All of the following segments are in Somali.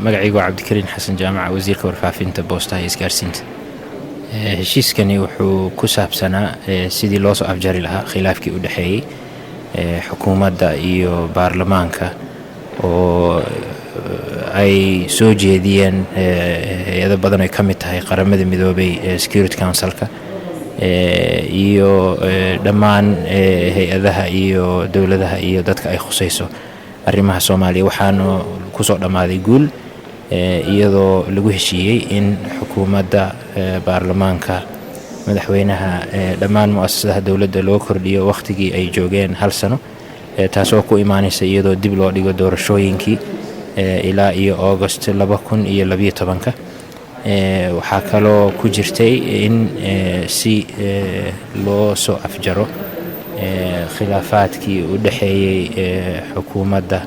magacaygu cabdikariin xasan jaamaca wasiirka warfaafinta boostaha iyo isgaarsiinta. heshiiskani wuxuu ku saabsanaa sidii loo soo afjari lahaa khilaafkii u dhexeeyey xukuumadda iyo baarlamaanka oo ay soo jeediyeen hay-ado badan ay ka mid tahay qaramada midoobay security councilka iyo dhammaan hay-adaha iyo dowladaha iyo dadka ay khusayso arrimaha Soomaaliya. waxaanu ku soo dhamaaday guul iyadoo lagu heshiiyey in xukuumadda baarlamaanka madaxweynaha dhammaan mu'asasadaha dowladda loo kordhiyo waqtigii ay joogeen 1 sano, taasoo ku imaanaysa iyadoo dib loo dhigo doorashooyinkii ilaa iyo August 2012. waxaa kaloo ku jirtay in si loo soo afjaro khilaafaadkii u dhexeeyey xukuumadda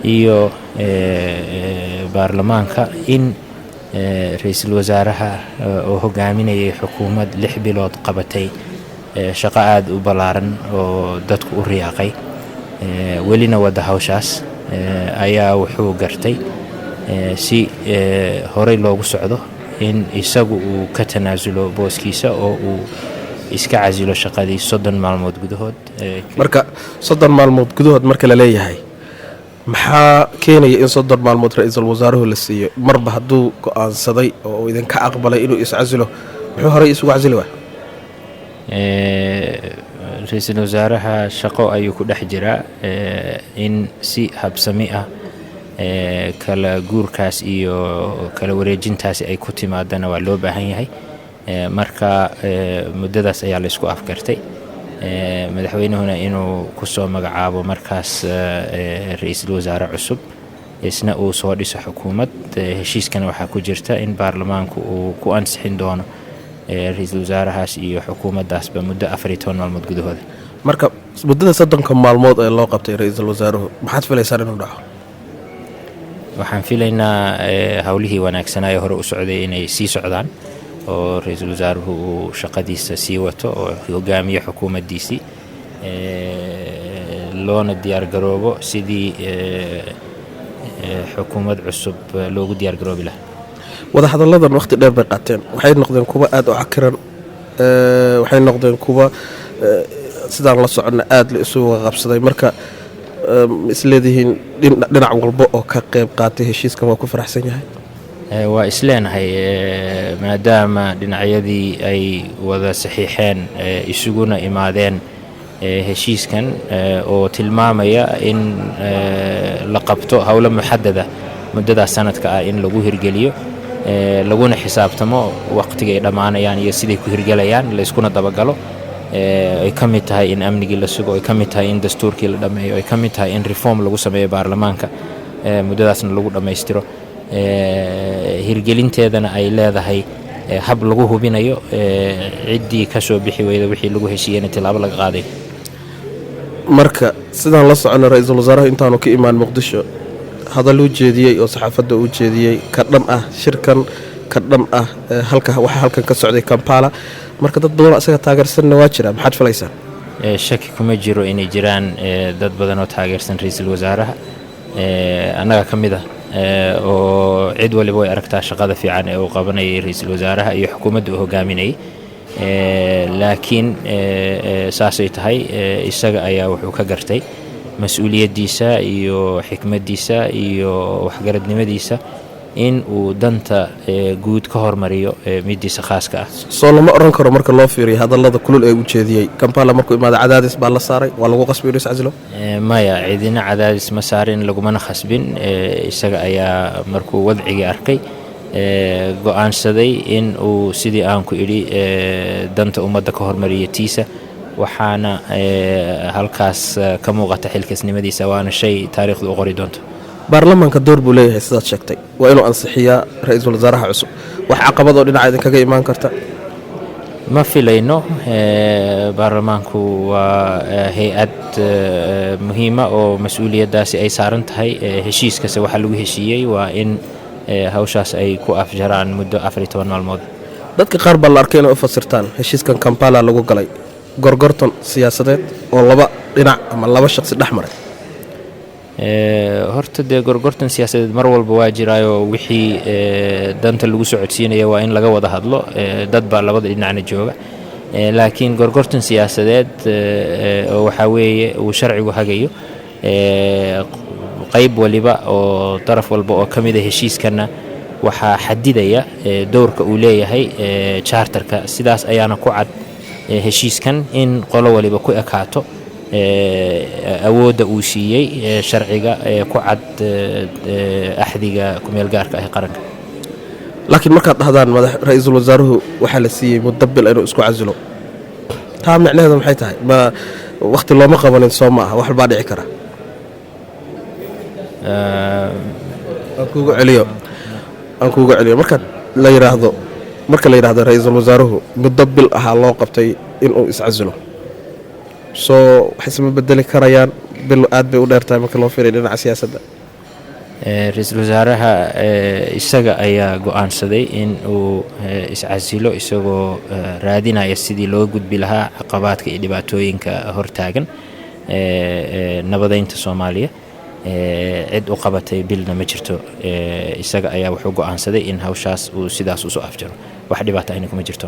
iyo baarlamaanka in ra'iisul wasaaraha oo hogaaminayay xukuumad 6 bilood qabatay shaqo aad u ballaaran oo dadku u riyaaqay welina wada hawshaas ayaa wuxuu gartay si horey loogu socdo in isagu uu ka tanaasulo booskiisa oo uu iska casilo shaqadii 30 maalmood gudahood. marka 30 maalmood gudahood marka la leeyahay maxaa keenaya in 30 maalmood ra'iisul wasaaruhu la siiyo marba hadduu go'aansaday oo idinka aqbalay inuu iscasilo muxuu horey isugu casili waay? ra'iisul wasaaraha shaqo ayuu ku dhex jiraa in si habsami ah kala guurkaas iyo kala wareejintaasi ay ku timaadana waa loo baahan yahay. marka muddadaas ayaa la isku afgartay madaxweynuhuna inuu ku soo magacaabo markaas ra'iisul wasaare cusub isna uu soo dhiso xukuumad. heshiiskana waxaa ku jirta in baarlamaanku uu ku ansixin doono ra'iisul wasaarahaas iyo xukuumaddaasba muddo 14 maalmood gudahooda. marka muddada 30 maalmood ee loo qabtay ra'iisul wasaaruhu maxaad filaysaan inuu dhaco? waxaan filaynaa hawlihii wanaagsanaa ee hore u socday inay sii socdaan oo ra'iisul wasaaruhu uu shaqadiisa sii wato oo hogaamiyo xukuumaddiisii loona diyaar garoobo sidii xukuumad cusub loogu diyaar garoobi lahaa. wada hadalladan waqti dheer bay qaateen, waxay noqdeen kuwa aad u cakiran, waxay noqdeen kuwa sidaan la soconna aad la isugu qabsaday. marka isleedihiin dhinac walba oo ka qayb qaatay heshiiskan waa ku faraxsan yahay? waa isleenahay maadaama dhinacyadii ay wada saxiixeen isuguna imaadeen heshiiskan oo tilmaamaya in la qabto hawlo muxadada muddadaas sanadka ah in lagu hirgeliyo laguna xisaabtamo waqtiga ay dhammaanayaan iyo siday ku hirgelayaan la iskuna dabagalo. ay ka mid tahay in amnigii la sugo, ay ka mid tahay in dastuurkii la dhammeeyo, ay ka mid tahay in reform lagu sameeyo baarlamaanka muddadaasna lagu dhammaystiro. hirgelinteedana ay leedahay hab lagu hubinayo ciddii ka soo bixi weyda wixii lagu heshiiyeyna tilaabo laga qaaday. marka sidaan la socono ra'iisul wasaaraha intaanu ka imaan muqdisho hadal u jeediyey oo saxaafadda u jeediyey ka dham ah shirkan ka dham ah waxa halkan ka socday Kampala. marka dad badan asaga taageersanna waa jira, maxaad filaysaan? shaki kuma jiro inay jiraan dad badan oo taageersan ra'iisul wasaaraha annaga ka mid ah oo cid waliba way aragtaa shaqada fiican ee uu qabanayay ra'iisul wasaaraha iyo xukuumadda uu hogaaminayay. laakiin saasay tahay isaga ayaa wuxuu ka gartay mas'uuliyaddiisa iyo xikmaddiisa iyo waxgaradnimadiisa in uu danta guud ka hormariyo midiisa khaaska ah. soo lama oran karo marka loo fiiriyo hadallada kulul ee uu jeediyey Kampala markuu imaado cadaadis baa la saaray, waa lagu qasbay inuu iscasilo? maya, cidina cadaadis ma saarin, lagumana khasbin. isaga ayaa markuu wadcigii arkay go'aansaday in uu sidii aan ku idhi danta ummadda ka hormariyo tiisa. waxaana halkaas ka muuqata xilkasnimadiisa, waana shay taariikhdu u qori doonto. baarlamaanka door buu leeyahay sidaad sheegtay, waa inuu ansixiyaa ra'iisul wasaaraha cusub. wax caqabad oo dhinaca idinkaga imaan karta? ma filayno. baarlamaanku waa hay-ad muhiima oo mas-uuliyaddaasi ay saaran tahay. heshiiskase waxaa lagu heshiiyey waa in hawshaas ay ku afjaraan muddo 14 maalmood. dadka qaar baa la arkay inay u fasirtaan heshiiskan Kampala lagu galay gorgortan siyaasadeed oo laba dhinac ama laba shaqsi dhex maray. horta dee gorgortan siyaasadeed mar walba waa jiraayo wixii danta lagu soo codsiinaya waa in laga wada hadlo dad baa labada dhinacna jooga laakiin gorgortan siyaasadeed oo waxaa weeye uu sharcigu hagayo qayb waliba oo daraf walba oo ka mid ah heshiiskana waxaa xadidaya doorka uu leeyahay charterka sidaas ayaana ku cad heshiiskan in qolo waliba ku ekaato awoodda uu siiyey sharciga ku cad axdiga kumeel gaarka ah qaranka laakiin markaad dhahdaan ra-iisul wasaaruhu waxaa la siiyey muddo bil inuu isku casilo taa micnaheedu maxay tahay ma wakhti looma qabanin soo ma aha wax walbaa dhici kara aan kuugu celiyo marka la yidhaahdo ra-iisul wasaaruhu muddo bil ahaa loo qabtay inuu iscasilo soo waxaysma bedeli karayaan bil aad bay u dheertahay marka loo firay dhinaca siyaasadda ra-iisul wasaaraha isaga ayaa go'aansaday in uu iscasilo isagoo raadinaya sidii loo gudbi lahaa caqabaadka iyo dhibaatooyinka hortaagan nabadaynta Soomaaliya cid u qabatay bilna ma jirto isaga ayaa wuxuu go'aansaday in hawshaas uu sidaas u soo afjaro wax dhibaato ayna kuma jirto